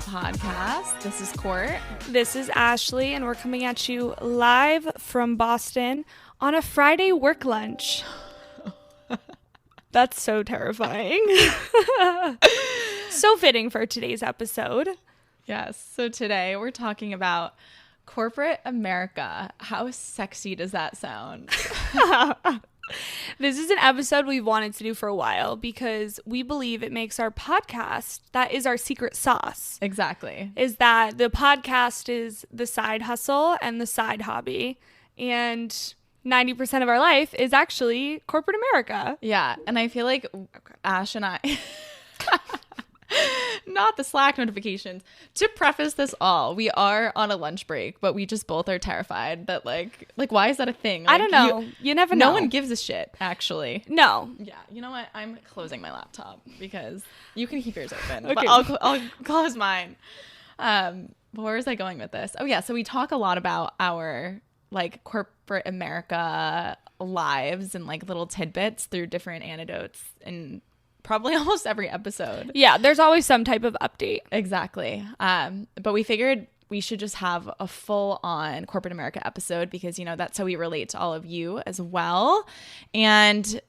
podcast. This is Court. This is Ashley, and we're coming at you live from Boston on a Friday work lunch. That's so terrifying. So fitting for today's episode. Yes. So today we're talking about corporate America. How sexy does that sound? This is an episode we've wanted to do for a while because we believe it makes our podcast, that is our secret sauce. Exactly. Is that the podcast is the side hustle and the side hobby. And 90% of our life is actually corporate America. Yeah. And I feel like Ash and I... Not the Slack notifications. To preface this all, we are on a lunch break, but we just both are terrified that like why is that a thing? Like, I don't know. You never know. No one gives a shit, actually. No. Yeah. You know what? I'm closing my laptop because you can keep yours open, Okay. but I'll close mine. But where was I going with this? Oh yeah. So we talk a lot about our like corporate America lives and like little tidbits through different anecdotes and probably almost every episode. Yeah, there's always some type of update. Exactly. But we figured we should just have a full-on corporate America episode because, you know, that's how we relate to all of you as well. And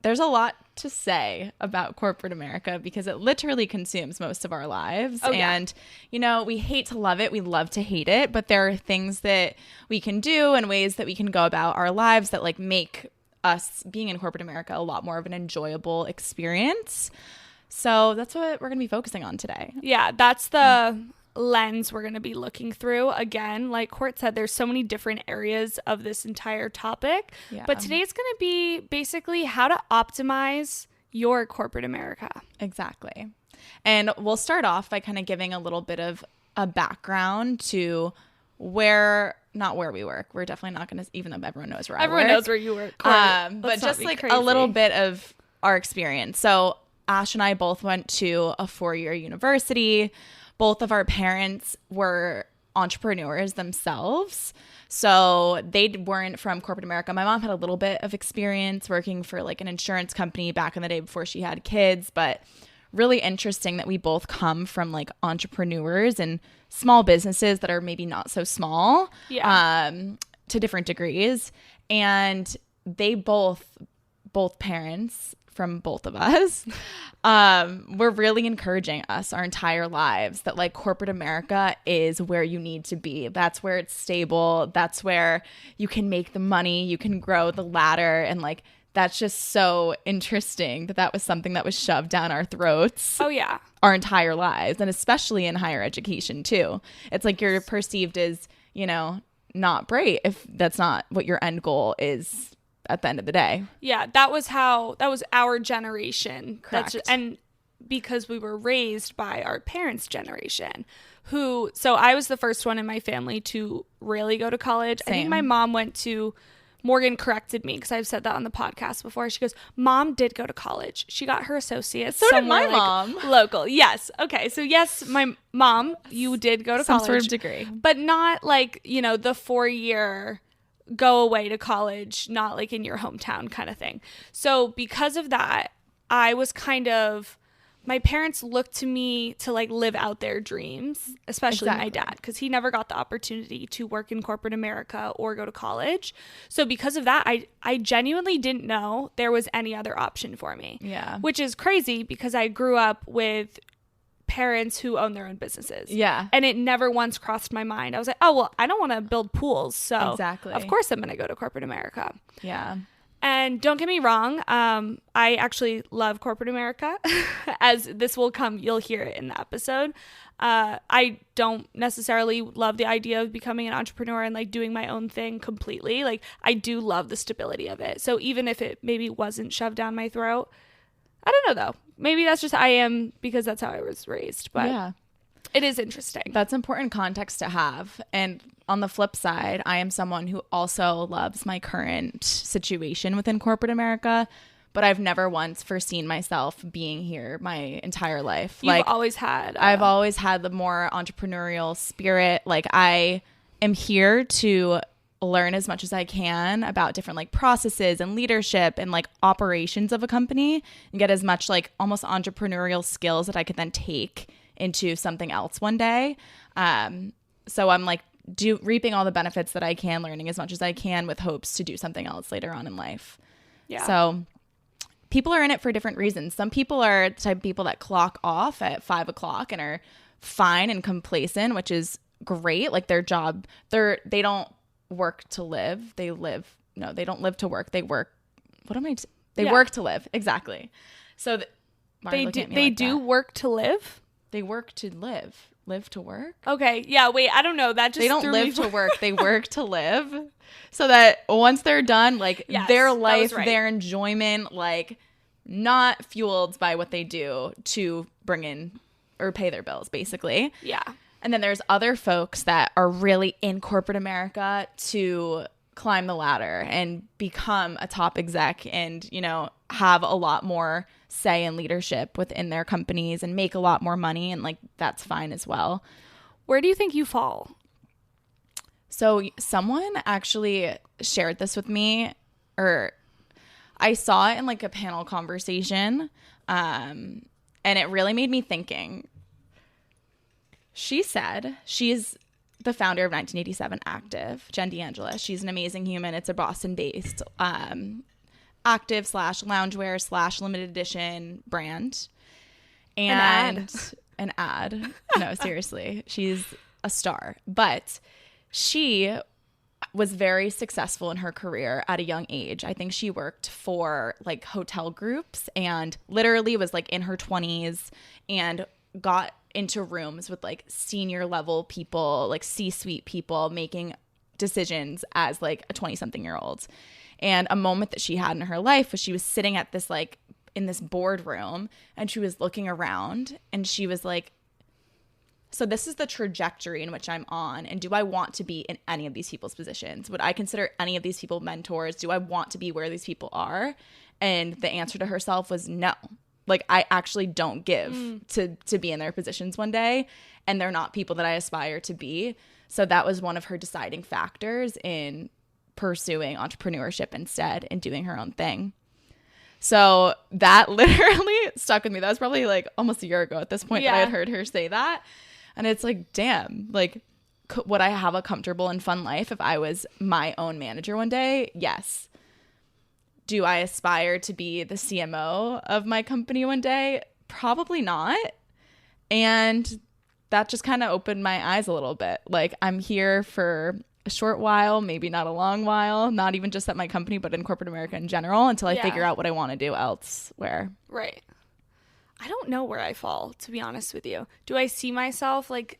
there's a lot to say about corporate America because it literally consumes most of our lives. Oh, yeah. And, you know, we hate to love it. We love to hate it. But there are things that we can do and ways that we can go about our lives that like make us being in corporate America a lot more of an enjoyable experience. So that's what we're going to be focusing on today. Yeah, that's the lens we're going to be looking through. Again, like Court said, there's so many different areas of this entire topic. Yeah. But today's going to be basically how to optimize your corporate America. Exactly. And we'll start off by kind of giving a little bit of a background to not where we work. We're definitely not going to, even though everyone knows where I work. Everyone knows where you work. But just like crazy. a little bit of our experience. So Ash and I both went to a 4-year university. Both of our parents were entrepreneurs themselves. So they weren't from corporate America. My mom had a little bit of experience working for like an insurance company back in the day before she had kids, but really interesting that we both come from like entrepreneurs and small businesses that are maybe not so small, to different degrees. And they both parents from both of us were really encouraging us our entire lives that like corporate America is where you need to be. That's where it's stable. That's where you can make the money, you can grow the ladder. And like that's just so interesting that was something that was shoved down our throats. Oh, yeah. Our entire lives, and especially in higher education, too. It's like you're perceived as, you know, not bright if that's not what your end goal is at the end of the day. Yeah, that was our generation. Correct. And because we were raised by our parents' generation, so I was the first one in my family to really go to college. Same. I think my mom went to... Morgan corrected me because I've said that on the podcast before. She goes, Mom did go to college. She got her associates. So did my mom. Local. Yes. Okay. So yes, my mom, you did go to college. Some sort of degree. But not like, you know, the 4-year go away to college, not like in your hometown kind of thing. So because of that, I was my parents looked to me to like live out their dreams, especially my dad, because he never got the opportunity to work in corporate America or go to college. So because of that, I genuinely didn't know there was any other option for me. Yeah. Which is crazy because I grew up with parents who own their own businesses. Yeah. And it never once crossed my mind. I was like, oh, well, I don't want to build pools. So exactly. Of course I'm going to go to corporate America. Yeah. And don't get me wrong, I actually love corporate America. As this will come, you'll hear it in the episode. I don't necessarily love the idea of becoming an entrepreneur and like doing my own thing completely. Like I do love the stability of it. So even if it maybe wasn't shoved down my throat, I don't know though. Maybe that's just I am because that's how I was raised. But yeah. It is interesting. That's important context to have. And on the flip side, I am someone who also loves my current situation within corporate America, but I've never once foreseen myself being here my entire life. I've always had the more entrepreneurial spirit. Like I am here to learn as much as I can about different like processes and leadership and like operations of a company and get as much like almost entrepreneurial skills that I could then take into something else one day. So I'm like reaping all the benefits that I can, learning as much as I can with hopes to do something else later on in life. Yeah. So people are in it for different reasons. Some people are the type of people that clock off at 5 o'clock and are fine and complacent, which is great. Like their job, they don't work to live. They don't live to work. They work. They work to live. Exactly. So they do work to live. They work to live. Live to work. Okay. Yeah. Wait. I don't know. That just they don't live to work. They work to live. So that once they're done, like their life, their enjoyment, like not fueled by what they do to bring in or pay their bills, basically. Yeah. And then there's other folks that are really in corporate America to climb the ladder and become a top exec and, have a lot more say in leadership within their companies and make a lot more money. And like, that's fine as well. Where do you think you fall? So someone actually shared this with me, or I saw it in like a panel conversation. And it really made me thinking. She said she's the founder of 1987 Active, Jen DeAngelis. She's an amazing human. It's a Boston-based active / loungewear / limited edition brand. And an ad. No, seriously. She's a star. But she was very successful in her career at a young age. I think she worked for like hotel groups and literally was like in her 20s and got into rooms with like senior level people, like C-suite people making decisions as like a 20-something-year-old. And a moment that she had in her life was she was sitting at this like in this boardroom and she was looking around and she was like, so this is the trajectory in which I'm on. And do I want to be in any of these people's positions? Would I consider any of these people mentors? Do I want to be where these people are? And the answer to herself was no. Like, I actually don't give to be in their positions one day. And they're not people that I aspire to be. So that was one of her deciding factors in pursuing entrepreneurship instead and doing her own thing. So that literally stuck with me. That was probably like almost a year ago at this point that I had heard her say that. And it's like, damn, like, would I have a comfortable and fun life if I was my own manager one day? Yes. Do I aspire to be the CMO of my company one day? Probably not. And that just kind of opened my eyes a little bit. Like, I'm here for a short while, maybe not a long while, not even just at my company, but in corporate America in general, until I figure out what I want to do elsewhere. Right. I don't know where I fall, to be honest with you. Do I see myself like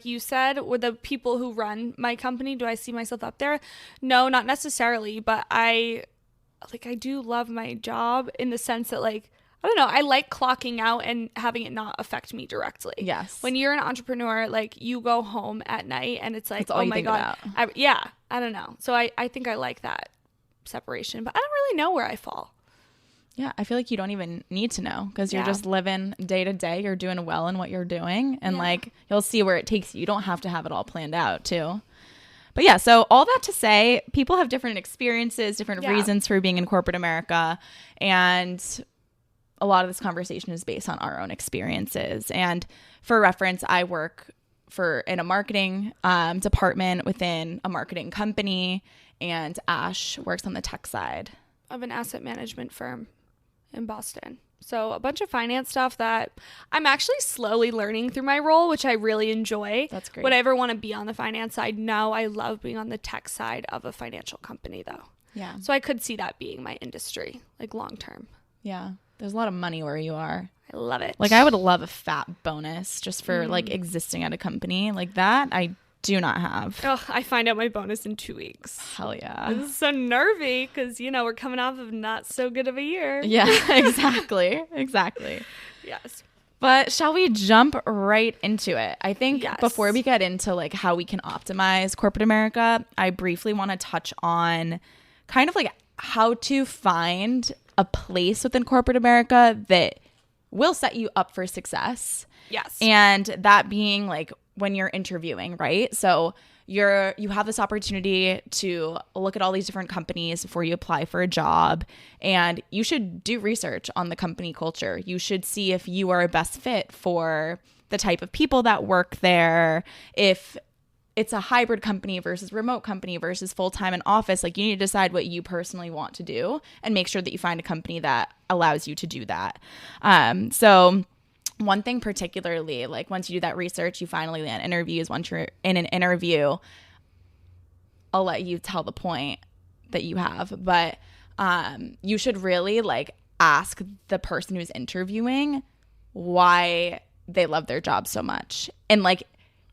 you said, with the people who run my company? Do I see myself up there? No, not necessarily, but I do love my job in the sense that, like, I don't know, I like clocking out and having it not affect me directly. Yes. When you're an entrepreneur, like, you go home at night and it's like, all oh my God. about. I don't know. So I think I like that separation, but I don't really know where I fall. Yeah, I feel like you don't even need to know because you're just living day to day. You're doing well in what you're doing. And like, you'll see where it takes you. You don't have to have it all planned out too. But yeah, so all that to say, people have different experiences, different reasons for being in corporate America. And a lot of this conversation is based on our own experiences. And for reference, I work in a marketing department within a marketing company. And Ash works on the tech side of an asset management firm in Boston. So a bunch of finance stuff that I'm actually slowly learning through my role, which I really enjoy. That's great. Would I ever want to be on the finance side? No, I love being on the tech side of a financial company though. Yeah. So I could see that being my industry, like long term. Yeah. There's a lot of money where you are. I love it. Like, I would love a fat bonus just for like existing at a company like that. I do not have. Oh, I find out my bonus in 2 weeks. Hell yeah. I'm so nervy because, we're coming off of not so good of a year. Yeah, exactly. Exactly. Yes. But shall we jump right into it? I think Yes. before we get into like how we can optimize corporate America, I briefly want to touch on kind of like how to find a place within corporate America that will set you up for success. Yes. And that being like when you're interviewing, right? So you have this opportunity to look at all these different companies before you apply for a job, and you should do research on the company culture. You should see if you are a best fit for the type of people that work there, if it's a hybrid company versus remote company versus full-time in office. Like, you need to decide what you personally want to do and make sure that you find a company that allows you to do that. So one thing particularly, like once you do that research, you finally land interviews. Once you're in an interview, I'll let you tell the point that you have, but you should really like ask the person who's interviewing why they love their job so much. And like,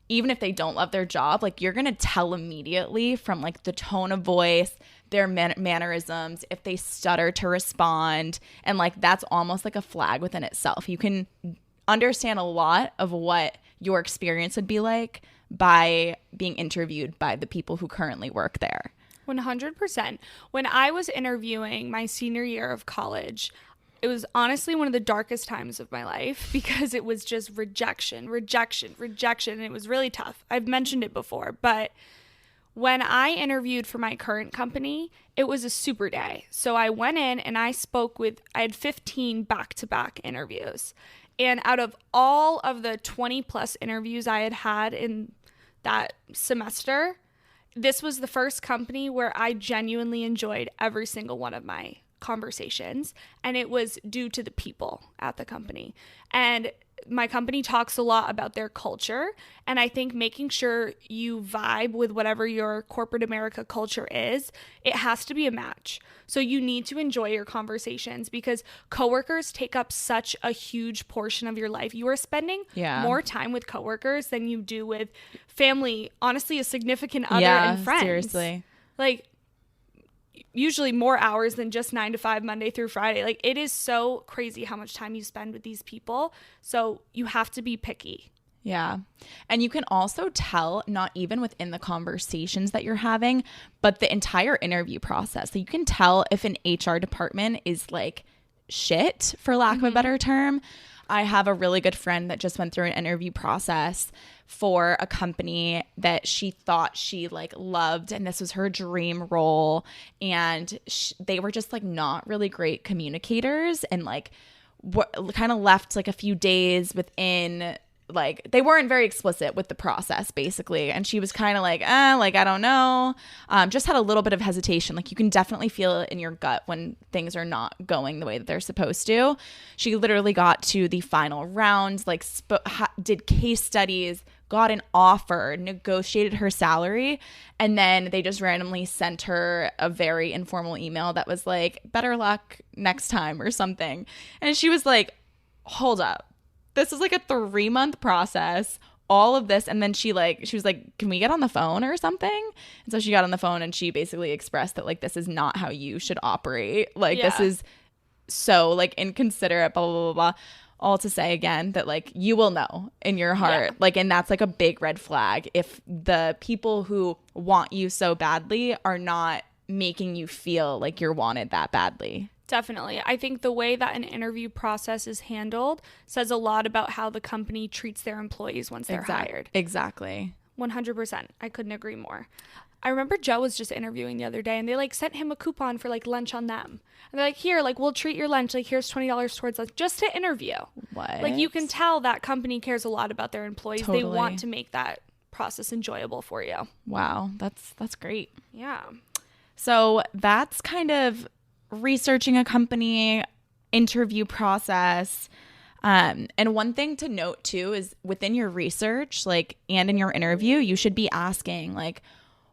even if they don't love their job, like you're going to tell immediately from like the tone of voice, their mannerisms, if they stutter to respond. And like, that's almost like a flag within itself. You can understand a lot of what your experience would be like by being interviewed by the people who currently work there. 100%. When I was interviewing my senior year of college, it was honestly one of the darkest times of my life because it was just rejection, and it was really tough. I've mentioned it before, but when I interviewed for my current company, it was a super day. So I went in and I had 15 back-to-back interviews. And out of all of the 20 plus interviews I had had in that semester, this was the first company where I genuinely enjoyed every single one of my conversations. And it was due to the people at the company. And my company talks a lot about their culture. And I think making sure you vibe with whatever your corporate America culture is, it has to be a match. So you need to enjoy your conversations because coworkers take up such a huge portion of your life. You are spending more time with coworkers than you do with family, honestly, a significant other and friends. Seriously. Like, usually more hours than just 9 to 5 Monday through Friday. Like, it is so crazy how much time you spend with these people. So you have to be picky. Yeah. And you can also tell, not even within the conversations that you're having, but the entire interview process. So you can tell if an HR department is like shit, for lack of a better term. I have a really good friend that just went through an interview process for a company that she thought she like loved, and this was her dream role, and they were just like not really great communicators, and like kind of left like a few days within, like they weren't very explicit with the process basically, and she was kind of like I don't know, just had a little bit of hesitation. Like, you can definitely feel it in your gut when things are not going the way that they're supposed to. She literally got to the final round, like did case studies, got an offer, negotiated her salary, and then they just randomly sent her a very informal email that was like, better luck next time or something. And she was like, hold up, this is like a 3-month process, all of this. And then she was like, can we get on the phone or something? And so she got on the phone and she basically expressed that like, this is not how you should operate. Like, this is so like inconsiderate, blah, blah, blah, blah. All to say again that like, you will know in your heart, like, and that's like a big red flag if the people who want you so badly are not making you feel like you're wanted that badly. Definitely. I think the way that an interview process is handled says a lot about how the company treats their employees once they're hired. Exactly. 100%. I couldn't agree more. I remember Joe was just interviewing the other day, and they like sent him a coupon for like lunch on them. And they're like, here, like, we'll treat your lunch. Like, here's $20 towards lunch just to interview. What? Like, you can tell that company cares a lot about their employees. Totally. They want to make that process enjoyable for you. Wow. That's great. Yeah. So that's kind of researching a company, interview process. And one thing to note too is within your research, like, and in your interview, you should be asking like,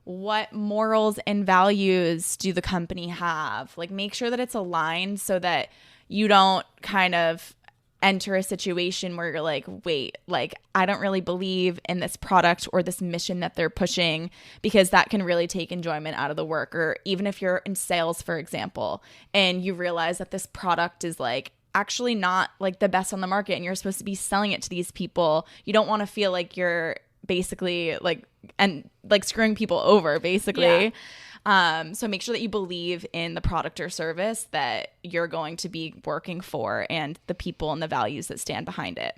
what morals and values do the company have? Like, make sure that it's aligned so that you don't kind of enter a situation where you're like, wait, like, I don't really believe in this product or this mission that they're pushing, because that can really take enjoyment out of the work. Or even if you're in sales, for example, and you realize that this product is like actually not like the best on the market and you're supposed to be selling it to these people, you don't want to feel like you're basically like, and like screwing people over basically. So make sure that you believe in the product or service that you're going to be working for and the people and the values that stand behind it.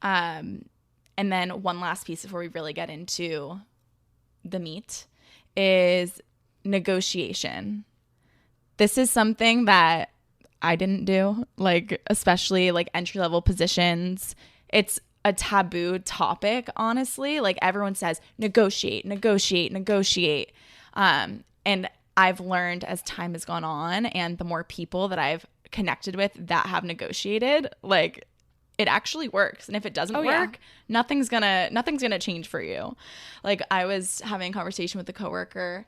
And then one last piece before we really get into the meat is negotiation. This is something that I didn't do, like, especially like entry-level positions. It's a taboo topic, honestly. Like, everyone says negotiate, negotiate, negotiate. And I've learned as time has gone on, and the more people that I've connected with that have negotiated, like, it actually works. And if it doesn't work, nothing's gonna change for you. Like, I was having a conversation with a coworker,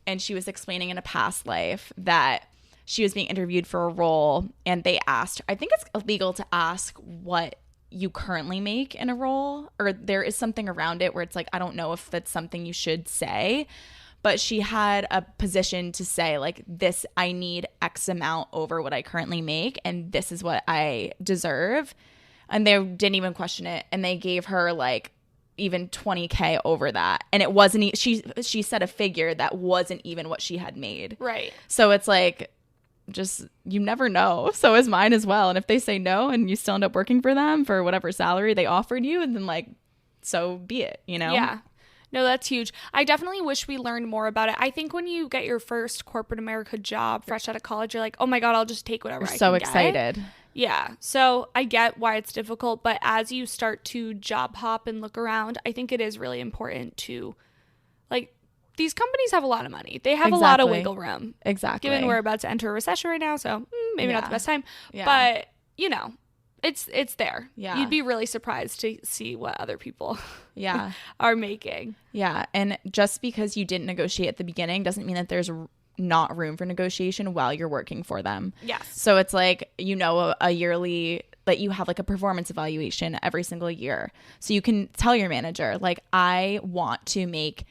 and she was explaining in a past life that she was being interviewed for a role, and they asked, I think it's illegal to ask what you currently make in a role, or there is something around it where it's like, I don't know if that's something you should say, but she had a position to say, like, this, I need X amount over what I currently make, and this is what I deserve. And they didn't even question it, and they gave her like even 20K over that, and it wasn't, she said a figure that wasn't even what she had made. Right. So it's like, just, you never know. So is mine as well. And if they say no and you still end up working for them for whatever salary they offered you, and then, like, so be it, you know? Yeah. No, that's huge. I definitely wish we learned more about it. I think when you get your first corporate America job fresh out of college, you're like, oh my God, I'll just take whatever I can so get. excited. Yeah. So I get why it's difficult, but as you start to job hop and look around, I think it is really important to, like, these companies have a lot of money. They have a lot of wiggle room. Exactly. Given we're about to enter a recession right now, so maybe not the best time. Yeah. But, you know, it's there. Yeah. You'd be really surprised to see what other people Yeah. are making. Yeah. And just because you didn't negotiate at the beginning doesn't mean that there's not room for negotiation while you're working for them. Yes. So it's like, you know, a yearly, that you have like a performance evaluation every single year. So you can tell your manager, like, I want to make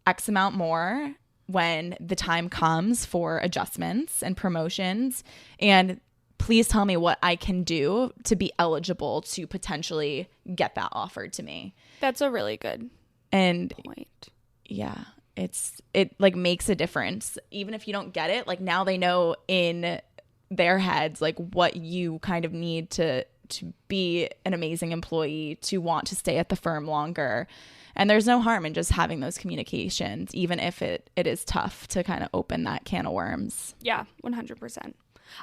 X amount more when the time comes for adjustments and promotions, and please tell me what I can do to be eligible to potentially get that offered to me. That's a really good point. Yeah, it like makes a difference. Even if you don't get it, like, now they know in their heads, like, what you kind of need to be an amazing employee, to want to stay at the firm longer. And there's no harm in just having those communications, even if it is tough to kind of open that can of worms. Yeah, 100%.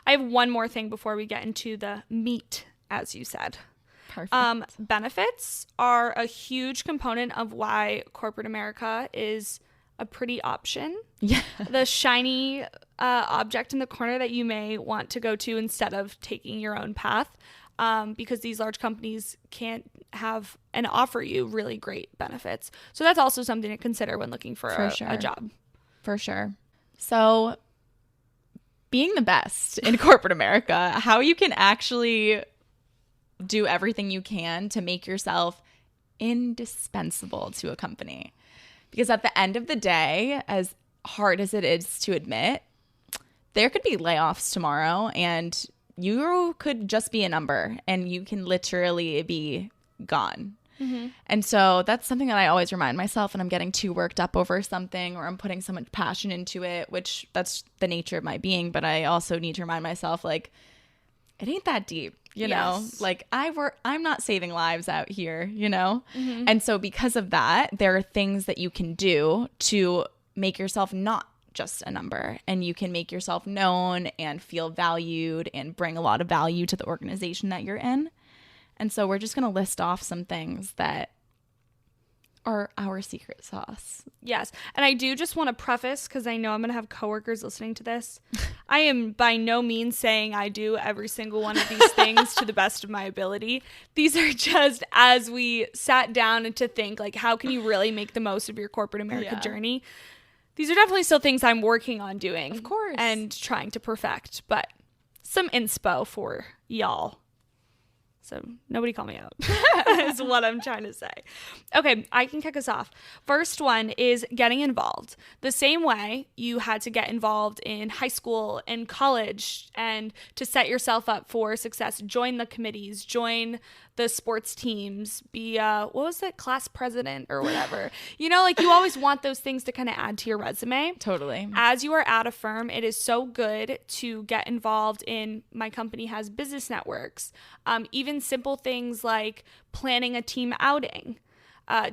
I have one more thing before we get into the meat, as you said. Perfect. Benefits are a huge component of why corporate America is a pretty option. Yeah. The shiny object in the corner that you may want to go to instead of taking your own path. Because these large companies can't have and offer you really great benefits. So that's also something to consider when looking for a job. For sure. So being the best in corporate America, how you can actually do everything you can to make yourself indispensable to a company. Because at the end of the day, as hard as it is to admit, there could be layoffs tomorrow, and you could just be a number, and you can literally be gone. Mm-hmm. And so that's something that I always remind myself when I'm getting too worked up over something, or I'm putting so much passion into it, which that's the nature of my being. But I also need to remind myself, like, it ain't that deep, you know, like, I'm not saving lives out here, you know? Mm-hmm. And so because of that, there are things that you can do to make yourself not just a number, and you can make yourself known and feel valued and bring a lot of value to the organization that you're in. And so we're just going to list off some things that are our secret sauce. Yes. And I do just want to preface, because I know I'm going to have coworkers listening to this. I am by no means saying I do every single one of these things to the best of my ability. These are just as we sat down and to think, like, how can you really make the most of your corporate America journey? These are definitely still things I'm working on doing. Of course. And trying to perfect, but some inspo for y'all. So nobody call me out is what I'm trying to say. Okay, I can kick us off. First one is getting involved. The same way you had to get involved in high school and college, and to set yourself up for success, join the committees, join the sports teams, be what was it, class president or whatever. You know, like, you always want those things to kind of add to your resume. Totally. As you are at a firm, it is so good to get involved in, my company has business networks, even simple things like planning a team outing,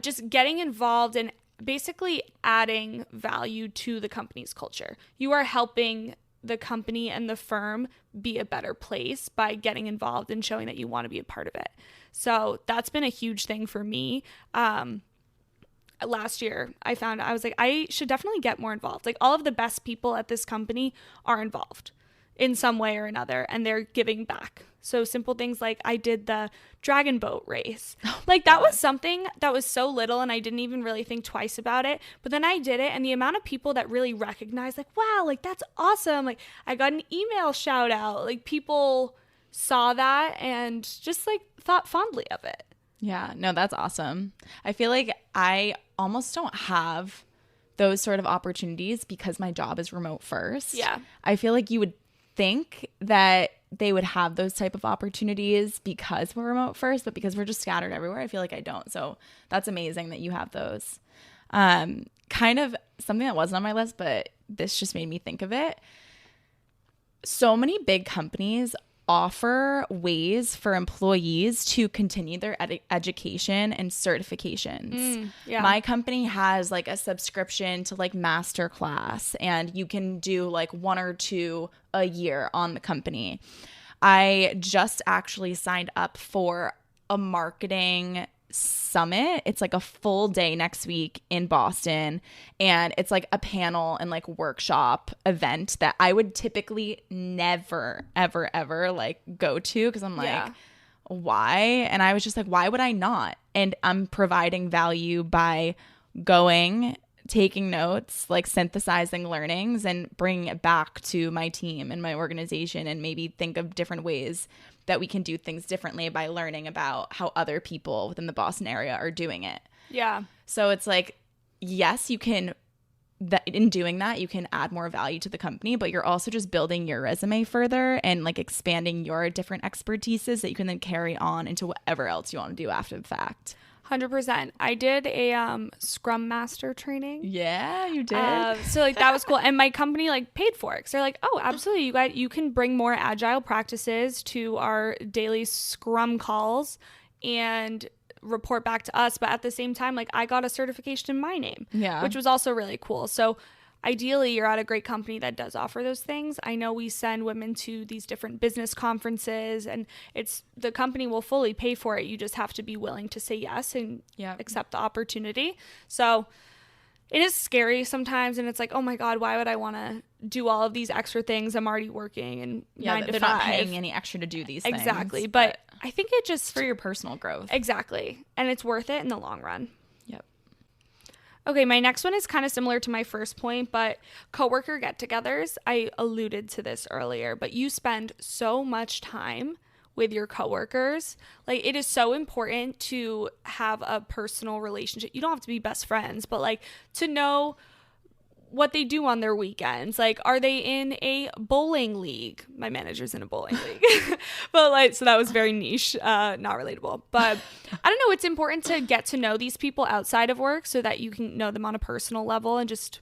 just getting involved in basically adding value to the company's culture. You are helping the company and the firm be a better place by getting involved and showing that you want to be a part of it. So that's been a huge thing for me. Last year, I was like, I should definitely get more involved. Like, all of the best people at this company are involved in some way or another, and they're giving back. So simple things like I did the dragon boat race. Like, that was something that was so little, and I didn't even really think twice about it. But then I did it, and the amount of people that really recognized, like, wow, like, that's awesome. Like, I got an email shout out. Like, people saw that and just, like, thought fondly of it. Yeah, no, that's awesome. I feel like I almost don't have those sort of opportunities because my job is remote first. Yeah. I feel like you would think that they would have those type of opportunities because we're remote first, but because we're just scattered everywhere, I feel like I don't. So that's amazing that you have those. Kind of something that wasn't on my list, but this just made me think of it. So many big companies offer ways for employees to continue their education and certifications. Yeah. My company has like a subscription to like masterclass, and you can do like 1 or 2 a year on the company. I just actually signed up for a marketing summit. It's like a full day next week in Boston, and it's like a panel and like workshop event that I would typically never ever like go to, because I'm like, why? And I was just like, why would I not? And I'm providing value by going, taking notes, like synthesizing learnings and bringing it back to my team and my organization, and maybe think of different ways that we can do things differently by learning about how other people within the Boston area are doing it. Yeah. So it's like, yes, you can, in doing that, you can add more value to the company, but you're also just building your resume further and like expanding your different expertises that you can then carry on into whatever else you want to do after the fact. 100%. I did a Scrum Master training. Yeah, you did. So like that was cool, and my company like paid for it. 'Cause they're like, oh, absolutely, you can bring more agile practices to our daily Scrum calls and report back to us. But at the same time, like I got a certification in my name, which was also really cool. So ideally, you're at a great company that does offer those things. I know we send women to these different business conferences, and the company will fully pay for it. You just have to be willing to say yes and accept the opportunity. So it is scary sometimes, and it's like, oh my God, why would I want to do all of these extra things? I'm already working and 9 to 5. They're not paying any extra to do these things. Exactly. But I think it just for your personal growth. Exactly. And it's worth it in the long run. Yep. Okay, my next one is kind of similar to my first point, but coworker get-togethers. I alluded to this earlier, but you spend so much time with your coworkers. Like, it is so important to have a personal relationship. You don't have to be best friends, but like to know what they do on their weekends. Like, are they in a bowling league? My manager's in a bowling league. But like, so that was very niche, not relatable. But I don't know, it's important to get to know these people outside of work so that you can know them on a personal level, and just,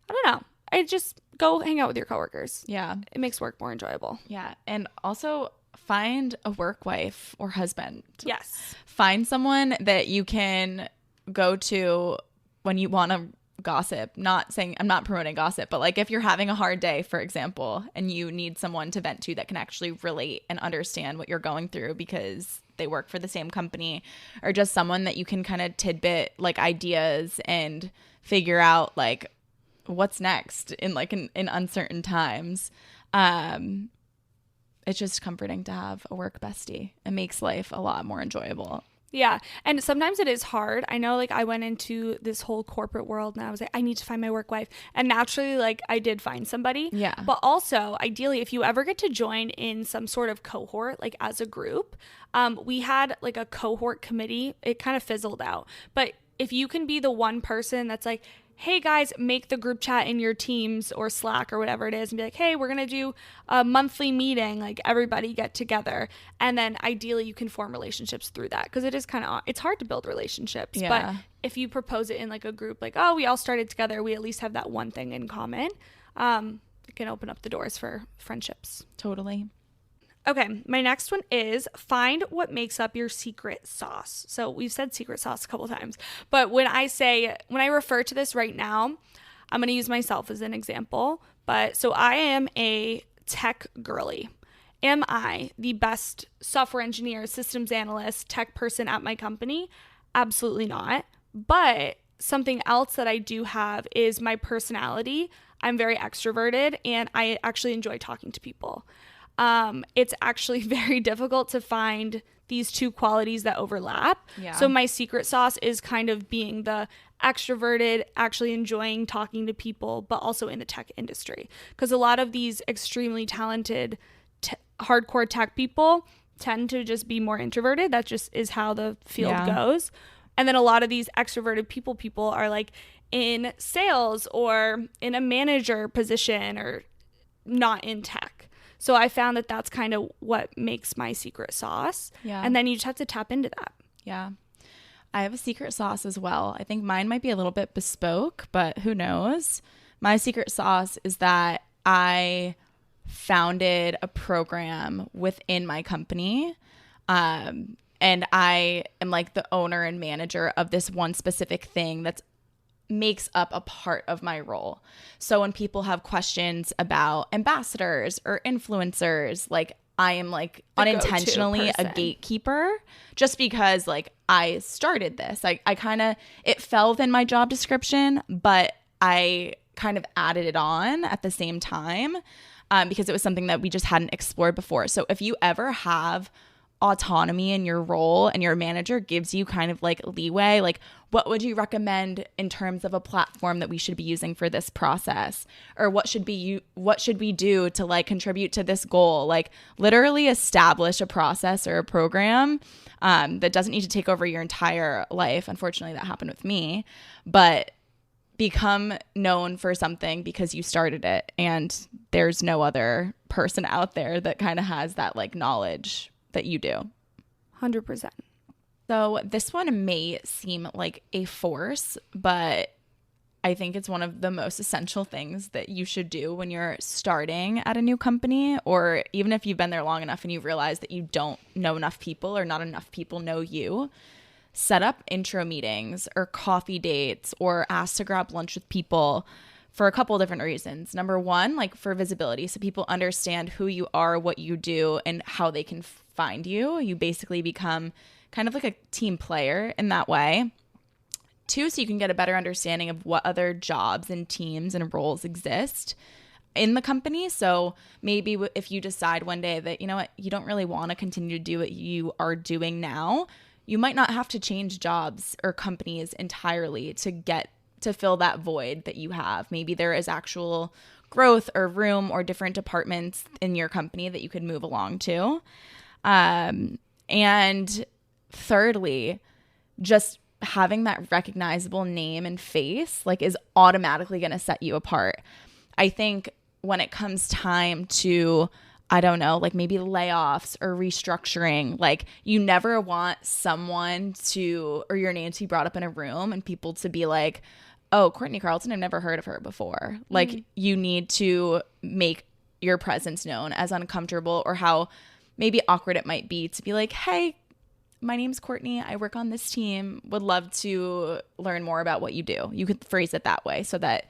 I don't know, I just go hang out with your coworkers. Yeah. It makes work more enjoyable. Yeah. And also find a work wife or husband. Yes. Find someone that you can go to when you want to gossip. Not saying, I'm not promoting gossip, but like if you're having a hard day, for example, and you need someone to vent to that can actually relate and understand what you're going through because they work for the same company, or just someone that you can kind of tidbit like ideas and figure out like what's next in uncertain times. It's just comforting to have a work bestie. It makes life a lot more enjoyable. Yeah. And sometimes it is hard. I know, like, I went into this whole corporate world and I was like, I need to find my work wife. And naturally, like, I did find somebody. Yeah. But also, ideally, if you ever get to join in some sort of cohort, like as a group, we had like a cohort committee. It kind of fizzled out. But if you can be the one person that's like, hey guys, make the group chat in your Teams or Slack or whatever it is and be like, hey, we're going to do a monthly meeting, like everybody get together. And then ideally you can form relationships through that, because it is kind of, it's hard to build relationships. Yeah. But if you propose it in like a group, like, oh, we all started together, we at least have that one thing in common, it can open up the doors for friendships. Totally. Okay, my next one is find what makes up your secret sauce. So we've said secret sauce a couple times, but when I refer to this right now, I'm going to use myself as an example. But so I am a tech girly. Am I the best software engineer, systems analyst, tech person at my company? Absolutely not. But something else that I do have is my personality. I'm very extroverted and I actually enjoy talking to people. It's actually very difficult to find these two qualities that overlap. Yeah. So my secret sauce is kind of being the extroverted, actually enjoying talking to people, but also in the tech industry. Because a lot of these extremely talented hardcore tech people tend to just be more introverted. That just is how the field goes. And then a lot of these extroverted people are like in sales or in a manager position or not in tech. So I found that that's kind of what makes my secret sauce. Yeah. And then you just have to tap into that. Yeah. I have a secret sauce as well. I think mine might be a little bit bespoke, but who knows? My secret sauce is that I founded a program within my company. And I am like the owner and manager of this one specific thing that's makes up a part of my role. So when people have questions about ambassadors or influencers, like I am like The unintentionally go-to a person. gatekeeper just because like I started this. I kind of, it fell within my job description, but I kind of added it on at the same time because it was something that we just hadn't explored before. So if you ever have autonomy in your role and your manager gives you kind of like leeway, like what would you recommend in terms of a platform that we should be using for this process, or what should we do to like contribute to this goal, like literally establish a process or a program that doesn't need to take over your entire life. Unfortunately, that happened with me, but become known for something because you started it and there's no other person out there that kind of has that like knowledge that you do. 100%. So this one may seem like a force, but I think it's one of the most essential things that you should do when you're starting at a new company, or even if you've been there long enough and you realize that you don't know enough people or not enough people know you. Set up intro meetings or coffee dates or ask to grab lunch with people for a couple of different reasons. Number one, like for visibility, so people understand who you are, what you do, and how they can find you. You basically become kind of like a team player in that way. Two, so you can get a better understanding of what other jobs and teams and roles exist in the company. So maybe if you decide one day that, you know what, you don't really want to continue to do what you are doing now, you might not have to change jobs or companies entirely to fill that void that you have. Maybe there is actual growth or room or different departments in your company that you could move along to. And thirdly, just having that recognizable name and face like is automatically going to set you apart. I think when it comes time to, I don't know, like maybe layoffs or restructuring, like you never want someone to, or your name to be brought up in a room and people to be like, oh, Courtney Carlton, I've never heard of her before. Like you need to make your presence known, as uncomfortable or how maybe awkward it might be to be like, hey, my name's Courtney. I work on this team. Would love to learn more about what you do. You could phrase it that way so that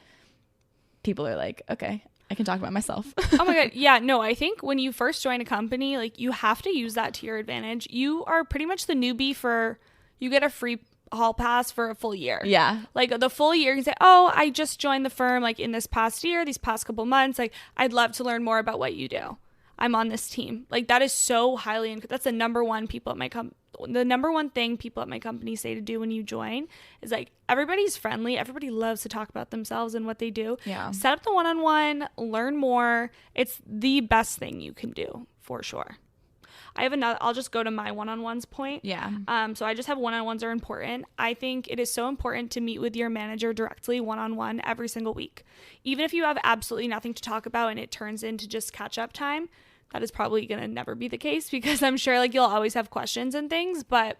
people are like, okay, I can talk about myself. Oh my God. Yeah, no, I think when you first join a company, like you have to use that to your advantage. You are pretty much the newbie you get a free hall pass for a full year. Yeah. Like the full year, you can say, oh, I just joined the firm like in this past year, these past couple months. Like I'd love to learn more about what you do. I'm on this team. Like that is so highly, that's the number one the number one thing people at my company say to do when you join is like, everybody's friendly. Everybody loves to talk about themselves and what they do. Yeah. Set up the one-on-one, learn more. It's the best thing you can do for sure. I have another, I'll just go to my one-on-ones point. Yeah. So I just have one-on-ones are important. I think it is so important to meet with your manager directly one-on-one every single week. Even if you have absolutely nothing to talk about and it turns into just catch-up time, that is probably going to never be the case because I'm sure like you'll always have questions and things, but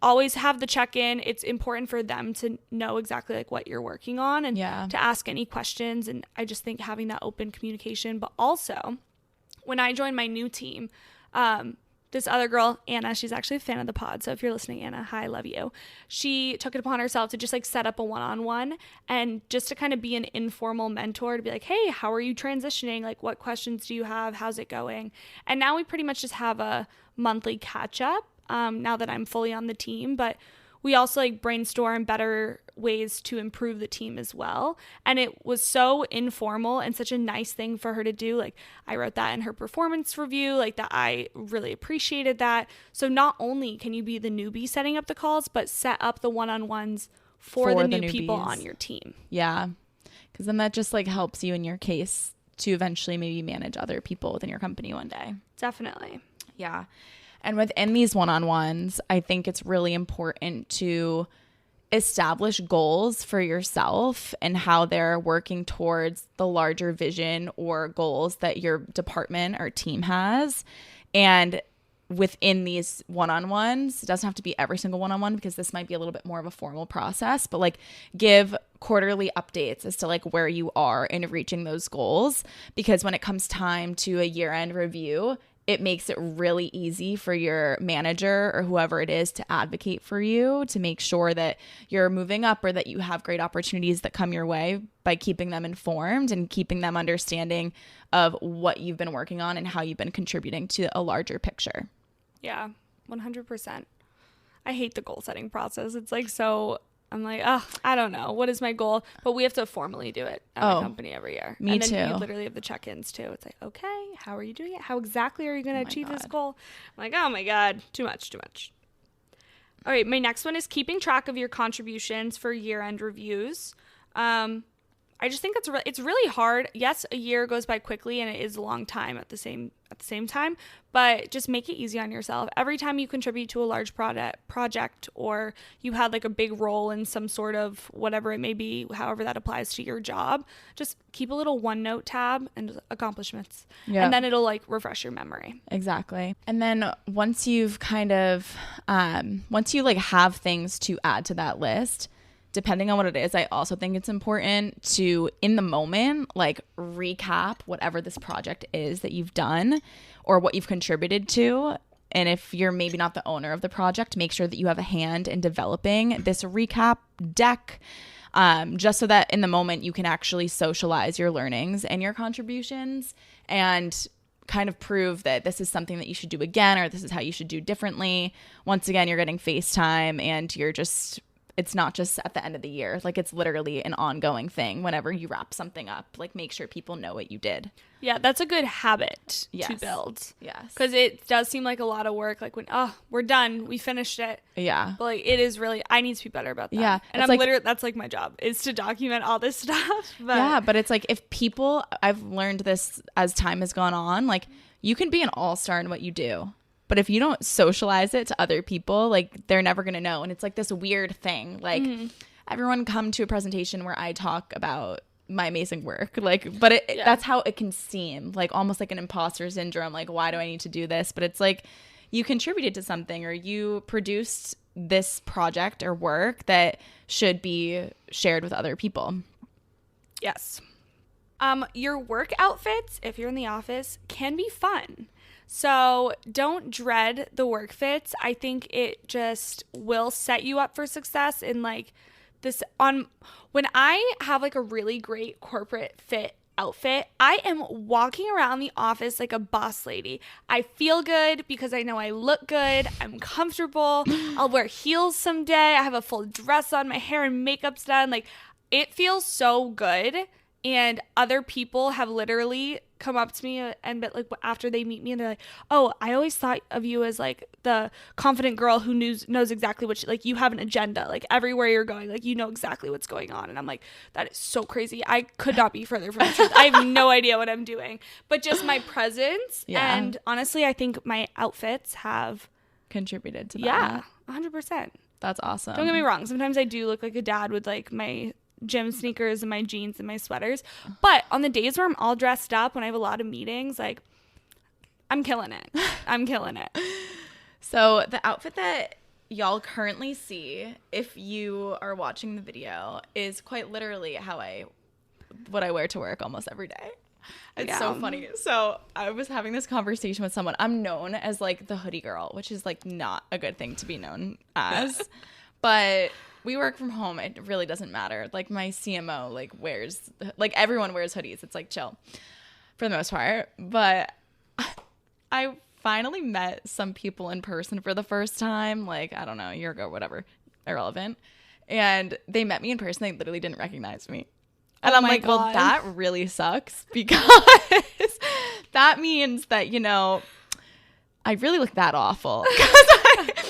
always have the check-in. It's important for them to know exactly like what you're working on and to ask any questions. And I just think having that open communication, but also when I joined my new team, this other girl, Anna, she's actually a fan of the pod. So if you're listening, Anna, hi, I love you. She took it upon herself to just like set up a one-on-one and just to kind of be an informal mentor to be like, hey, how are you transitioning? Like, what questions do you have? How's it going? And now we pretty much just have a monthly catch up now that I'm fully on the team. But we also like brainstorm better ways to improve the team as well. And it was so informal and such a nice thing for her to do. Like I wrote that in her performance review, like that I really appreciated that. So not only can you be the newbie setting up the calls, but set up the one-on-ones for the new people on your team. Yeah. Because then that just like helps you in your case to eventually maybe manage other people within your company one day. Definitely. Yeah. And within these one-on-ones, I think it's really important to establish goals for yourself and how they're working towards the larger vision or goals that your department or team has. And within these one-on-ones, it doesn't have to be every single one-on-one because this might be a little bit more of a formal process, but like give quarterly updates as to like where you are in reaching those goals. Because when it comes time to a year-end review, it makes it really easy for your manager or whoever it is to advocate for you to make sure that you're moving up or that you have great opportunities that come your way by keeping them informed and keeping them understanding of what you've been working on and how you've been contributing to a larger picture. Yeah, 100%. I hate the goal setting process. It's like so... I'm like, oh, I don't know. What is my goal? But we have to formally do it at my company every year. Me too. And then you literally have the check-ins too. It's like, okay, how are you doing it? How exactly are you going to achieve this goal? I'm like, oh my God, too much. All right, my next one is keeping track of your contributions for year-end reviews. I just think it's really hard. Yes, a year goes by quickly and it is a long time at the same time, but just make it easy on yourself. Every time you contribute to a large project or you had like a big role in some sort of whatever it may be, however that applies to your job, just keep a little OneNote tab and accomplishments. Yep. And then it'll like refresh your memory. Exactly. And then once you've kind of, once you like have things to add to that list, depending on what it is, I also think it's important to, in the moment, like recap whatever this project is that you've done or what you've contributed to. And if you're maybe not the owner of the project, make sure that you have a hand in developing this recap deck, just so that in the moment you can actually socialize your learnings and your contributions and kind of prove that this is something that you should do again or this is how you should do differently. Once again, you're getting FaceTime and you're just... It's not just at the end of the year. Like it's literally an ongoing thing. Whenever you wrap something up, like make sure people know what you did. Yeah, that's a good habit to build. Yes. Because it does seem like a lot of work. Like when, we're done. We finished it. Yeah. But like it is really, I need to be better about that. Yeah. And I'm like, literally, that's like my job is to document all this stuff. But yeah, but it's like if people, I've learned this as time has gone on, like you can be an all-star in what you do. But if you don't socialize it to other people, like they're never going to know. And it's like this weird thing. Like everyone come to a presentation where I talk about my amazing work. Like, but that's how it can seem, like almost like an imposter syndrome. Like, why do I need to do this? But it's like you contributed to something or you produced this project or work that should be shared with other people. Yes. Your work outfits, if you're in the office, can be fun. So don't dread the work fits. I think it just will set you up for success in like this when I have like a really great corporate fit outfit, I am walking around the office like a boss lady. I feel good because I know I look good. I'm comfortable. I'll wear heels someday. I have a full dress on. My hair and makeup's done. Like it feels so good. And other people have literally come up to me and but like after they meet me and they're like, oh, I always thought of you as like the confident girl who knows exactly what like you have an agenda, like everywhere you're going, like you know exactly what's going on. And I'm like, that is so crazy. I could not be further from the truth. I have no idea what I'm doing, but just my presence. Yeah. And honestly, I think my outfits have contributed to that. Yeah, 100%. That's awesome. Don't get me wrong. Sometimes I do look like a dad with like my gym sneakers and my jeans and my sweaters, but on the days where I'm all dressed up when I have a lot of meetings, like I'm killing it. So the outfit that y'all currently see if you are watching the video is quite literally what I wear to work almost every day. It's so funny. So I was having this conversation with someone. I'm known as like the hoodie girl, which is like not a good thing to be known as. But we work from home. It really doesn't matter. Like my CMO like wears, like everyone wears hoodies. It's like chill for the most part. But I finally met some people in person for the first time. Like, I don't know, a year ago, whatever, irrelevant. And they met me in person. They literally didn't recognize me. And I'm like, well, that really sucks because that means that, you know, I really look that awful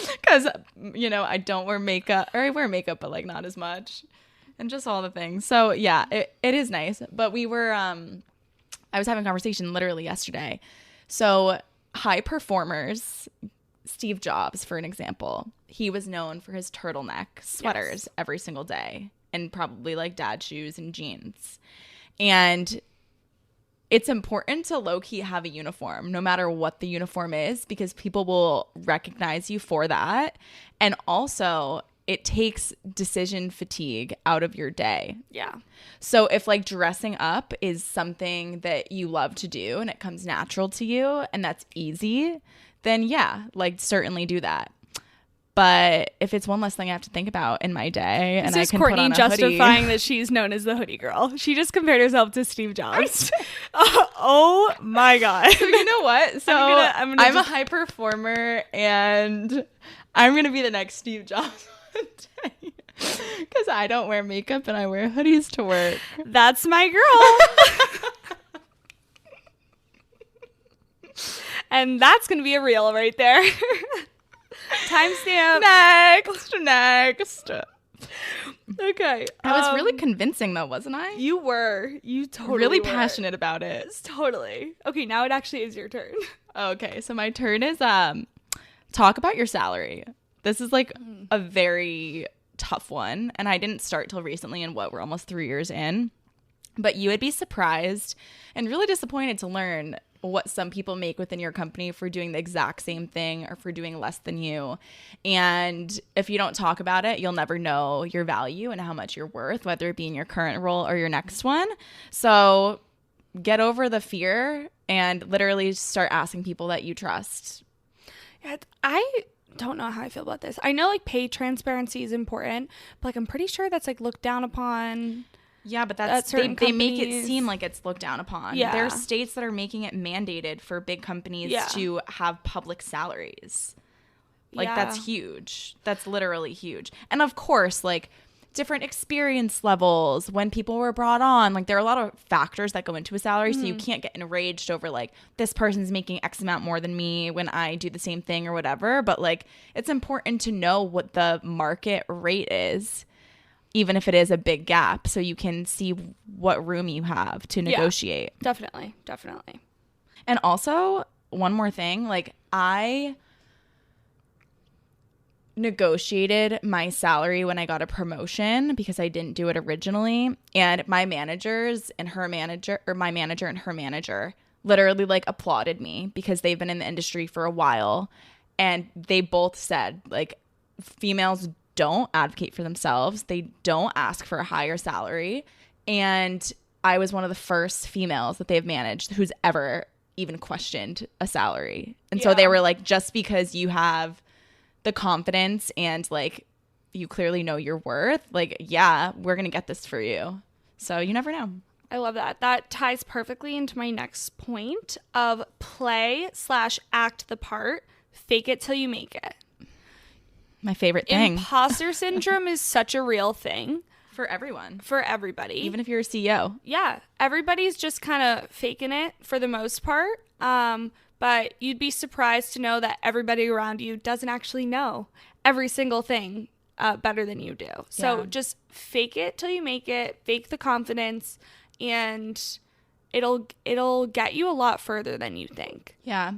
because, you know, I don't wear makeup, or I wear makeup, but like not as much, and just all the things. So yeah, it is nice. But we were, I was having a conversation literally yesterday. So high performers, Steve Jobs, for an example, he was known for his turtleneck sweaters every single day. And probably like dad shoes and jeans. And it's important to low-key have a uniform, no matter what the uniform is, because people will recognize you for that. And also, it takes decision fatigue out of your day. Yeah. So if like dressing up is something that you love to do and it comes natural to you and that's easy, then yeah, like certainly do that. But if it's one less thing I have to think about in my day, and I can Courtney put on a justifying hoodie. that she's known as the hoodie girl. She just compared herself to Steve Jobs. Oh my god! So you know what? So I'm a high performer, and I'm gonna be the next Steve Jobs one day because I don't wear makeup and I wear hoodies to work. That's my girl. And that's gonna be a reel right there. Timestamp. Next. Okay. I was really convincing though, wasn't I? You were. You totally really were. passionate about it. Totally. Okay, now it actually is your turn. Okay, so my turn is talk about your salary. This is like a very tough one, and I didn't start till recently, and we're almost 3 years in. But you would be surprised and really disappointed to learn what some people make within your company for doing the exact same thing or for doing less than you. And if you don't talk about it, you'll never know your value and how much you're worth, whether it be in your current role or your next one. So get over the fear and literally start asking people that you trust. Yeah, I don't know how I feel about this. I know like pay transparency is important, but like I'm pretty sure that's like looked down upon. Yeah, but that's they make it seem like it's looked down upon. Yeah. There are states that are making it mandated for big companies to have public salaries. Like that's huge. That's literally huge. And of course, like different experience levels, when people were brought on, like there are a lot of factors that go into a salary. So you can't get enraged over like this person's making X amount more than me when I do the same thing or whatever. But like it's important to know what the market rate is, even if it is a big gap, so you can see what room you have to negotiate. Yeah, definitely. And also, one more thing, like I negotiated my salary when I got a promotion because I didn't do it originally. And my managers and her manager, or my manager and her manager, literally like applauded me because they've been in the industry for a while. And they both said, like, females don't advocate for themselves. They don't ask for a higher salary. And I was one of the first females that they've managed who's ever even questioned a salary. And so they were like, just because you have the confidence and like you clearly know your worth, like, yeah, we're going to get this for you. So you never know. I love that. That ties perfectly into my next point of play/act the part, fake it till you make it. My favorite thing. Imposter syndrome is such a real thing. For everyone. For everybody. Even if you're a CEO. Yeah. Everybody's just kind of faking it for the most part. But you'd be surprised to know that everybody around you doesn't actually know every single thing better than you do. So just fake it till you make it. Fake the confidence. And it'll get you a lot further than you think. Yeah.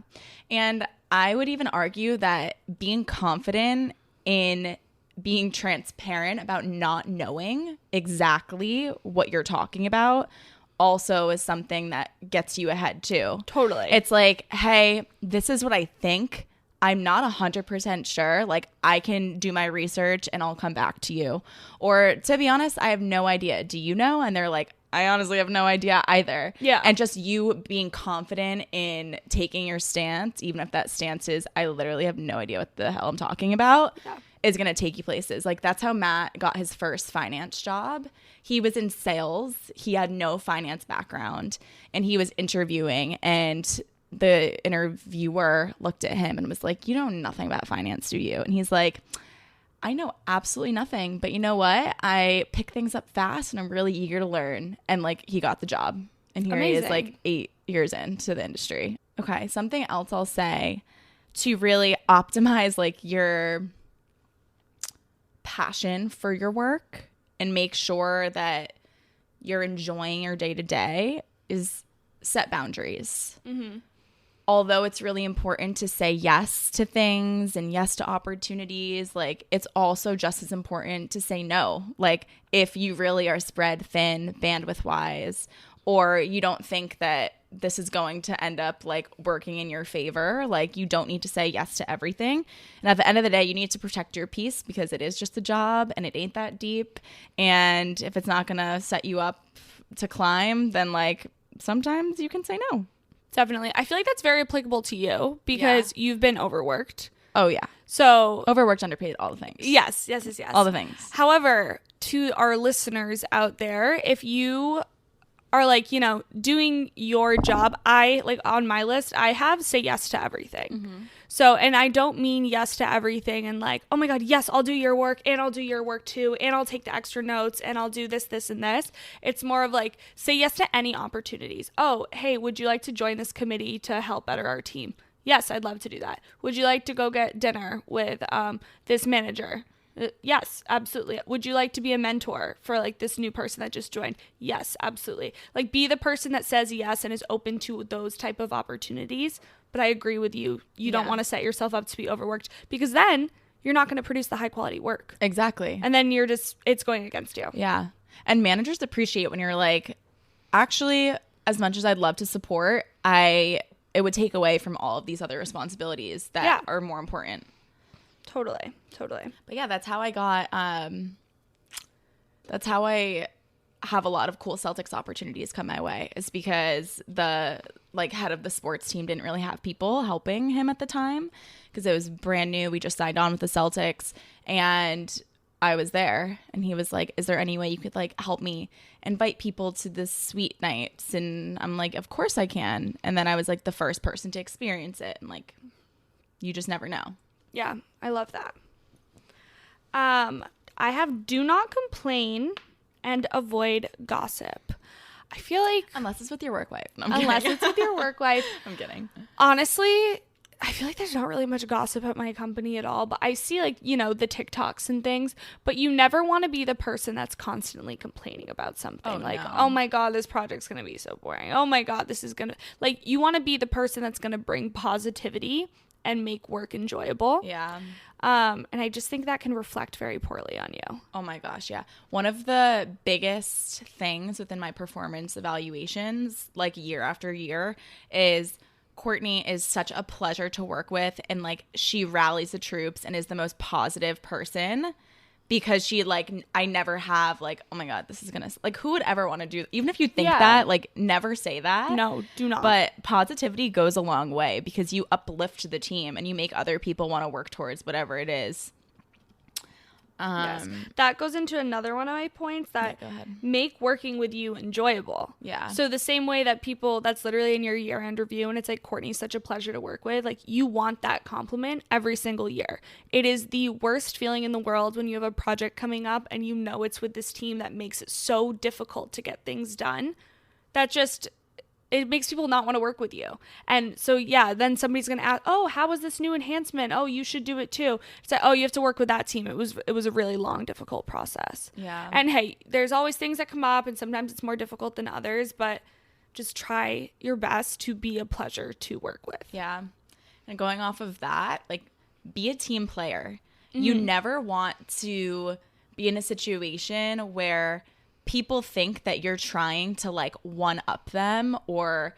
And I would even argue that being confident in being transparent about not knowing exactly what you're talking about also is something that gets you ahead too. Totally. It's like, hey, this is what I think. I'm not 100% sure. Like, I can do my research and I'll come back to you. Or to be honest, I have no idea. Do you know? And they're like, I honestly have no idea either. Yeah. And just you being confident in taking your stance, even if that stance is, I literally have no idea what the hell I'm talking about, is going to take you places. Like, that's how Matt got his first finance job. He was in sales. He had no finance background, and he was interviewing, and the interviewer looked at him and was like, you know nothing about finance, do you? And he's like, I know absolutely nothing, but you know what? I pick things up fast and I'm really eager to learn. And like, he got the job, and here he is like 8 years into the industry. Okay. Something else I'll say to really optimize like your passion for your work and make sure that you're enjoying your day to day is set boundaries. Mm-hmm. Although it's really important to say yes to things and yes to opportunities, like, it's also just as important to say no. Like, if you really are spread thin bandwidth wise, or you don't think that this is going to end up like working in your favor, like, you don't need to say yes to everything. And at the end of the day, you need to protect your peace, because it is just a job and it ain't that deep. And if it's not going to set you up to climb, then like, sometimes you can say no. Definitely. I feel like that's very applicable to you, because you've been overworked. Oh, yeah. So overworked, underpaid, all the things. Yes. All the things. However, to our listeners out there, if you are like, you know, doing your job, I like on my list, I have say yes to everything. Mm-hmm. So, and I don't mean yes to everything and like, oh my God, yes, I'll do your work and I'll do your work too. And I'll take the extra notes and I'll do this, this, and this. It's more of like, say yes to any opportunities. Oh, hey, would you like to join this committee to help better our team? Yes, I'd love to do that. Would you like to go get dinner with this manager? Yes, absolutely. Would you like to be a mentor for like this new person that just joined? Yes, absolutely. Like, be the person that says yes and is open to those type of opportunities. But I agree with you. You don't want to set yourself up to be overworked, because then you're not going to produce the high quality work. Exactly. And then it's going against you. Yeah. And managers appreciate when you're like, actually, as much as I'd love to support, it would take away from all of these other responsibilities that are more important. Totally. But yeah, that's how I got, that's how I have a lot of cool Celtics opportunities come my way, is because the like head of the sports team didn't really have people helping him at the time, because it was brand new. We just signed on with the Celtics, and I was there, and he was like, is there any way you could like help me invite people to this suite nights? And I'm like, of course I can. And then I was like the first person to experience it, and like, you just never know. Yeah, I love that. I have do not complain and avoid gossip. I feel like, unless it's with your work wife. No, it's with your work wife. I'm kidding. Honestly, I feel like there's not really much gossip at my company at all, but I see like, you know, the TikToks and things, but you never want to be the person that's constantly complaining about something. Oh my God, this project's going to be so boring. Oh my God, this is going to, like, you want to be the person that's going to bring positivity and make work enjoyable. Yeah. And I just think that can reflect very poorly on you. Oh my gosh, yeah. One of the biggest things within my performance evaluations, like year after year, is Courtney is such a pleasure to work with, and like, she rallies the troops and is the most positive person, because she like, I never have like, oh my God, this is gonna, like, who would ever want to do, even if you think that, like, never say that. No, do not. But positivity goes a long way, because you uplift the team and you make other people want to work towards whatever it is. Yes. That goes into another one of my points, that make working with you enjoyable. Yeah. So the same way that people, that's literally in your year-end review, and it's like, Courtney's such a pleasure to work with. Like, you want that compliment every single year. It is the worst feeling in the world when you have a project coming up and you know it's with this team that makes it so difficult to get things done. That just, it makes people not want to work with you. And so, yeah, then somebody's going to ask, oh, how was this new enhancement? Oh, you should do it too. It's like, oh, you have to work with that team. It was a really long, difficult process. Yeah. And hey, there's always things that come up, and sometimes it's more difficult than others, but just try your best to be a pleasure to work with. Yeah. And going off of that, like, be a team player. Mm-hmm. You never want to be in a situation where people think that you're trying to like one up them, or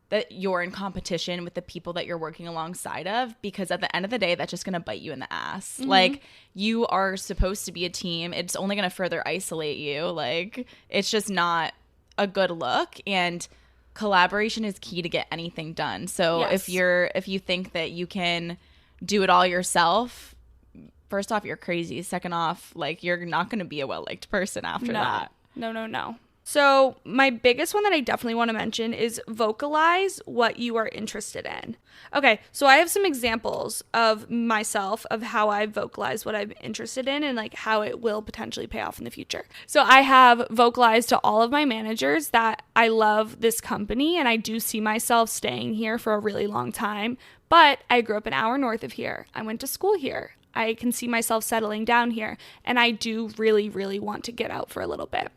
that you're in competition with the people that you're working alongside of, because at the end of the day, that's just going to bite you in the ass. Mm-hmm. Like, you are supposed to be a team. It's only going to further isolate you. Like, it's just not a good look, and collaboration is key to get anything done. So if you think that you can do it all yourself, first off, you're crazy. Second off, like, you're not going to be a well-liked person after that. No. So my biggest one that I definitely want to mention is vocalize what you are interested in. Okay, so I have some examples of myself of how I vocalize what I'm interested in and like how it will potentially pay off in the future. So I have vocalized to all of my managers that I love this company and I do see myself staying here for a really long time, but I grew up an hour north of here. I went to school here. I can see myself settling down here, and I do really, really want to get out for a little bit.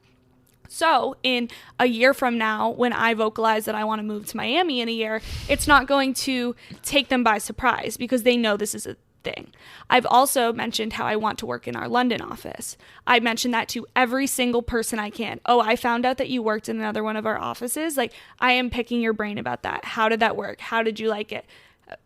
So in a year from now, when I vocalize that I want to move to Miami in a year, it's not going to take them by surprise because they know this is a thing. I've also mentioned how I want to work in our London office. I mentioned that to every single person I can. Oh, I found out that you worked in another one of our offices. Like, I am picking your brain about that. How did that work? How did you like it?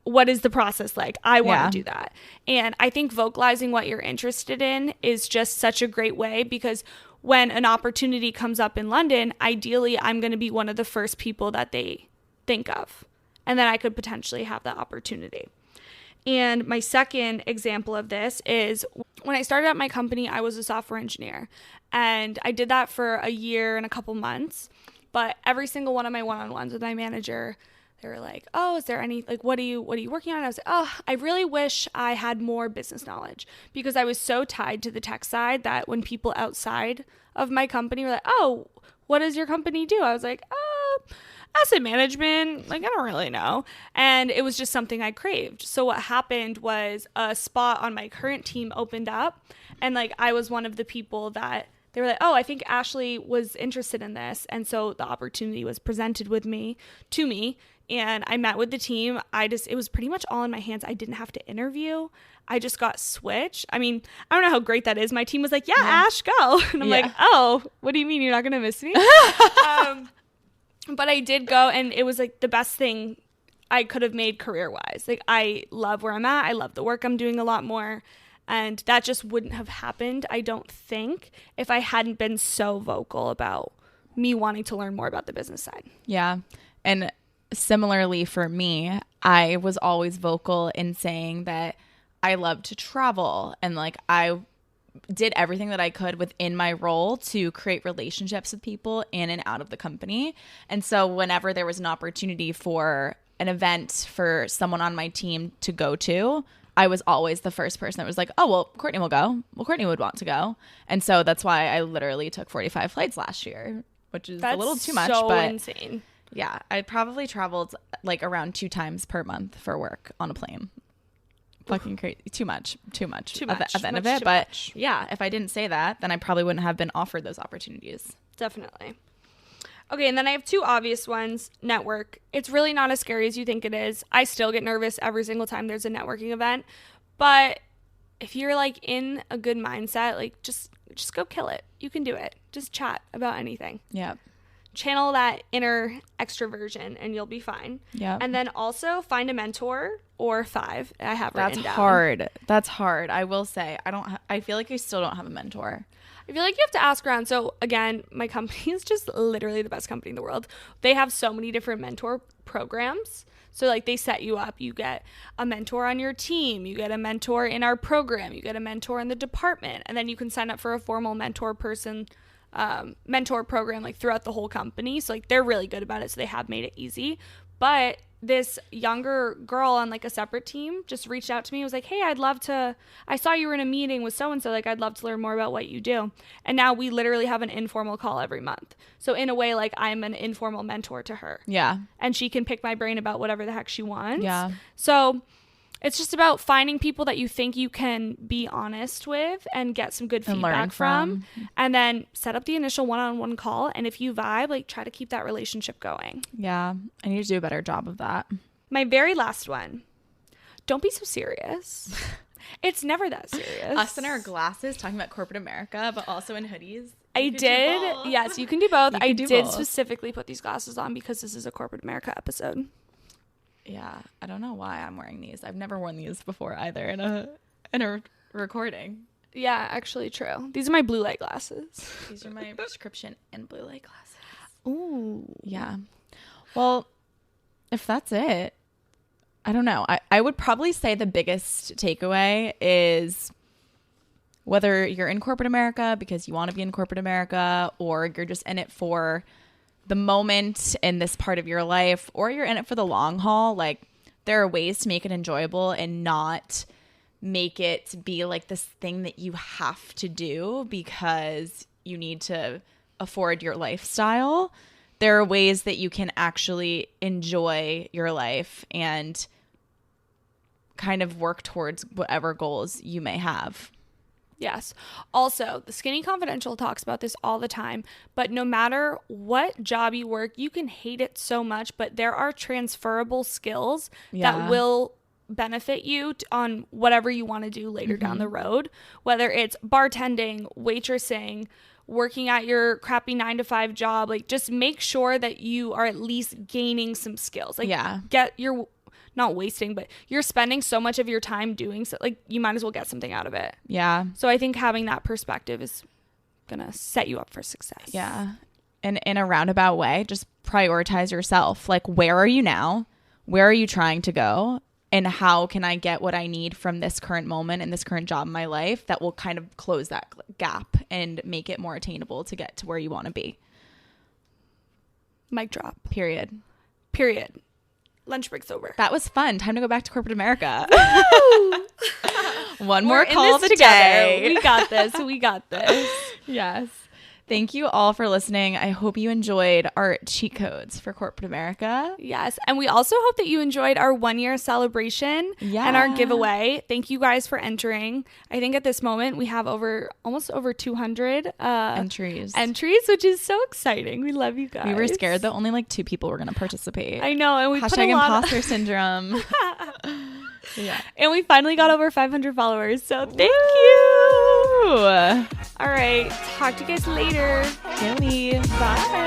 What is the process like? I want to do that. And I think vocalizing what you're interested in is just such a great way, because when an opportunity comes up in London, ideally I'm going to be one of the first people that they think of. And then I could potentially have that opportunity. And my second example of this is when I started at my company, I was a software engineer. And I did that for a year and a couple months. But every single one of my one-on-ones with my manager, they were like, oh, is there any, like, what are you working on? And I was like, oh, I really wish I had more business knowledge, because I was so tied to the tech side that when people outside of my company were like, oh, what does your company do? I was like, asset management. Like, I don't really know. And it was just something I craved. So what happened was a spot on my current team opened up, and like, I was one of the people that they were like, oh, I think Ashley was interested in this. And so the opportunity was presented to me. And I met with the team. It was pretty much all in my hands. I didn't have to interview. I just got switched. I mean, I don't know how great that is. My team was like, yeah. Ash, go. And I'm like, oh, what do you mean you're not going to miss me? But I did go, and it was like the best thing I could have made career-wise. Like, I love where I'm at. I love the work I'm doing a lot more. And that just wouldn't have happened, I don't think, if I hadn't been so vocal about me wanting to learn more about the business side. Yeah. And similarly for me, I was always vocal in saying that I love to travel, and like, I did everything that I could within my role to create relationships with people in and out of the company. And so whenever there was an opportunity for an event for someone on my team to go to, I was always the first person that was like, oh, well, Courtney will go. Well, Courtney would want to go. And so that's why I literally took 45 flights last year, which is a little too much. That's so but insane. Yeah, I probably traveled like around 2 times per month for work on a plane. Fucking crazy. Too much at the end of it. But yeah, if I didn't say that, then I probably wouldn't have been offered those opportunities. Definitely. Okay, and then I have 2 obvious ones. Network. It's really not as scary as you think it is. I still get nervous every single time there's a networking event. But if you're like in a good mindset, like just go kill it. You can do it. Just chat about anything. Yeah. Channel that inner extroversion and you'll be fine. Yeah. And then also find a mentor or 5. I have written down. That's hard. I will say I feel like I still don't have a mentor. I feel like you have to ask around. So again, my company is just literally the best company in the world. They have so many different mentor programs. So like, they set you up. You get a mentor on your team. You get a mentor in our program. You get a mentor in the department. And then you can sign up for a formal mentor program like throughout the whole company. So like, they're really good about it. So they have made it easy. But this younger girl on like a separate team just reached out to me and was like, hey, I saw you were in a meeting with so-and-so, like, I'd love to learn more about what you do. And now we literally have an informal call every month. So in a way, like, I'm an informal mentor to her. Yeah. And she can pick my brain about whatever the heck she wants. Yeah. So it's just about finding people that you think you can be honest with and get some good feedback from, and then set up the initial one-on-one call. And if you vibe, like, try to keep that relationship going. Yeah. I need to do a better job of that. My very last one. Don't be so serious. It's never that serious. Us in our glasses talking about corporate America, but also in hoodies. I did. Yes, you can do both. I did specifically put these glasses on because this is a corporate America episode. Yeah, I don't know why I'm wearing these. I've never worn these before either in a recording. Yeah, actually true. These are my blue light glasses. These are my prescription and blue light glasses. Ooh. Yeah. Well, if that's it, I don't know. I would probably say the biggest takeaway is whether you're in corporate America because you want to be in corporate America, or you're just in it for the moment in this part of your life, or you're in it for the long haul, like there are ways to make it enjoyable and not make it be like this thing that you have to do because you need to afford your lifestyle. There are ways that you can actually enjoy your life and kind of work towards whatever goals you may have. Yes. Also, the Skinny Confidential talks about this all the time, but no matter what job you work, you can hate it so much, but there are transferable skills that will benefit you on whatever you want to do later down the road, whether it's bartending, waitressing, working at your crappy 9-to-5 job. Like, just make sure that you are at least gaining some skills. Like, get your, not wasting, but you're spending so much of your time doing so, like, you might as well get something out of it. Yeah. So I think having that perspective is gonna set you up for success. Yeah. And in a roundabout way, just prioritize yourself. Like, where are you now? Where are you trying to go? And how can I get what I need from this current moment and this current job in my life that will kind of close that gap and make it more attainable to get to where you want to be? Mic drop. Period. Lunch break's over. That was fun. Time to go back to corporate America. One more call of the day. We got this. Yes. Thank you all for listening. I hope you enjoyed our cheat codes for corporate America. Yes. And we also hope that you enjoyed our 1-year celebration and our giveaway. Thank you guys for entering. I think at this moment we have almost over 200 entries, which is so exciting. We love you guys. We were scared that only like 2 people were going to parparticipate. I know. And we put hashtag imposter syndrome. Yeah. And we finally got over 500 followers. So thank you. All right. Talk to you guys later. Kelly. Bye.